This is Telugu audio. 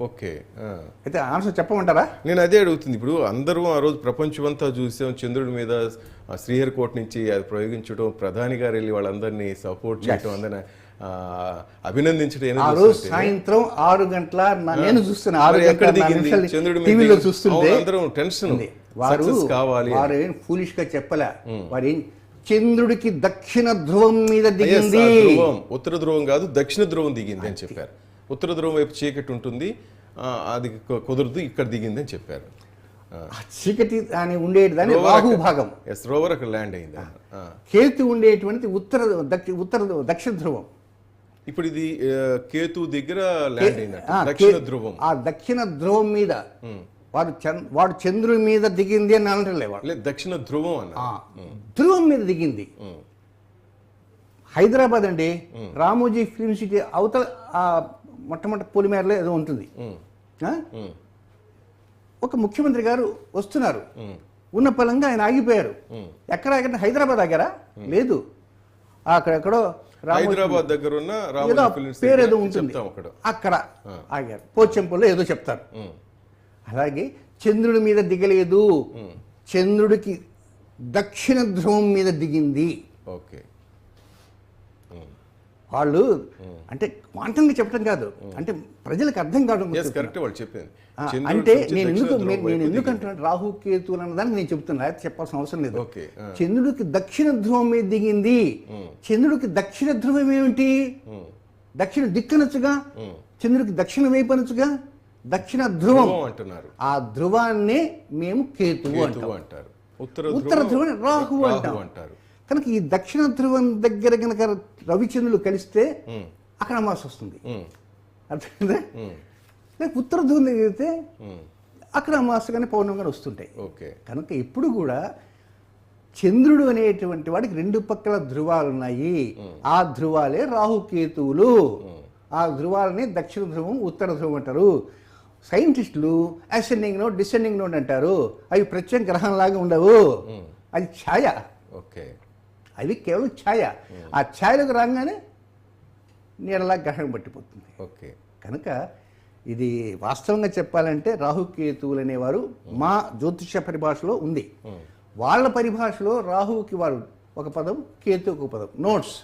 ఓకే. అయితే ఆన్సర్ చెప్పమంటారా? నేను అదే అడుగుతుంది. ఇప్పుడు అందరూ ఆ రోజు ప్రపంచమంతా చూసాం, చంద్రుడి మీద శ్రీహరికోట నుంచి అది ప్రయోగించడం, ప్రధాని గారు వెళ్ళి వాళ్ళందరినీ సపోర్ట్ చేయడం, అందరినీ అభినందించడం. ఆ రోజు సాయంత్రం 6 గంటల నేను చూస్తున్నా, 6 గంటల చంద్రుడి టీవీలో చూస్తుంటే అందరూ టెన్షన్ కావాలి. వారు ఏం ఫూలిష్ గా చెప్పలే, వారు ఏం చంద్రుడికి దక్షిణ ధ్రువం మీద దిగింది. ఉత్తర ధ్రువం కాదు, దక్షిణ ధ్రువం దిగింది అని చెప్పారు. ఉత్తర ధ్రువం వైపు చీకటి ఉంటుంది, అది కుదరదు, ఇక్కడ దిగింది అని చెప్పారు. చీకటి అని ఉండేది దాని రాహు భాగం. రోవర్ అక్కడ ల్యాండ్ అయింది. కేతు ఉండేటువంటి దక్షిణ ధ్రువం. ఇప్పుడు ఇది కేతు దగ్గర ల్యాండ్ అయింది, దక్షిణ ధ్రువం. ఆ దక్షిణ ధ్రువం మీద వాడు చంద్రుడి మీద దిగింది అని అనట్లేదు, దక్షిణ ధ్రువం అన్న ధ్రువం మీద దిగింది. హైదరాబాద్ అండి, రామోజీ ఫిల్మ్ సిటీ అవతల మొట్టమొదటి పొలిమేరలో ఏదో ఉంటుంది. ఒక ముఖ్యమంత్రి గారు వస్తున్నారు, ఉన్న పలంగా ఆయన ఆగిపోయారు. ఎక్కడ హైదరాబాద్ ఆగారా? లేదు, అక్కడెక్కడో హైదరాబాద్ దగ్గర ఉన్న పేరు ఏదో ఉంటుంది, అక్కడ ఆగారు. పోచంపల్లో ఏదో చెప్తారు. అలాగే చంద్రుడి మీద దిగలేదు, చంద్రుడికి దక్షిణ ధ్రువం మీద దిగింది. ఓకే. వాళ్ళు అంటే క్వాంటంగా చెప్పడం కాదు, అంటే ప్రజలకు అర్థం కావడం. అంటే నేను ఎందుకు అంటున్నాను రాహు కేతువులు అన్నదానికి నేను చెప్తున్నా, చెప్పాల్సిన అవసరం లేదు. చంద్రుడికి దక్షిణ ధ్రువం మీద దిగింది. చంద్రుడికి దక్షిణ ధ్రువం ఏమిటి? దక్షిణ దిక్కనొచ్చుగా, చంద్రుడికి దక్షిణ వైపు అనొచ్చుగా, దక్షిణ ధ్రువం అంటున్నారు. ఆ ధ్రువాన్ని మేము కేతువు అంటారు, ఉత్తర ధ్రువాన్ని రాహు అంటారు. కనుక ఈ దక్షిణ ధ్రువం దగ్గర కనుక రవిచంద్రులు కలిస్తే అక్కడ అమావాస్య వస్తుంది, అర్థమైందా? లేక ఉత్తర ధ్రువం దగ్గర అయితే అక్కడ అమావాస్య కానీ పౌర్ణమి కానీ వస్తుంటాయి. కనుక ఇప్పుడు కూడా చంద్రుడు అనేటువంటి వాడికి 2 పక్కల ధ్రువాలు ఉన్నాయి. ఆ ధ్రువాలే రాహుకేతువులు. ఆ ధ్రువాలని దక్షిణ ధ్రువం, ఉత్తర ధ్రువం అంటారు. సైంటిస్టులు అసెండింగ్ నోడ్, డిసెండింగ్ నోడ్ అంటారు. అవి ప్రత్యేక గ్రహంలాగా ఉండవు, అది ఛాయ. అవి కేవలం ఛాయ. ఆ ఛాయలకు రాగానే నీడలా గ్రహం పట్టిపోతుంది. కనుక ఇది వాస్తవంగా చెప్పాలంటే రాహుకేతువులు అనేవారు మా జ్యోతిష పరిభాషలో ఉంది. వాళ్ళ పరిభాషలో రాహుకి వారు ఒక పదం, కేతువుకి ఒక పదం, నోట్స్.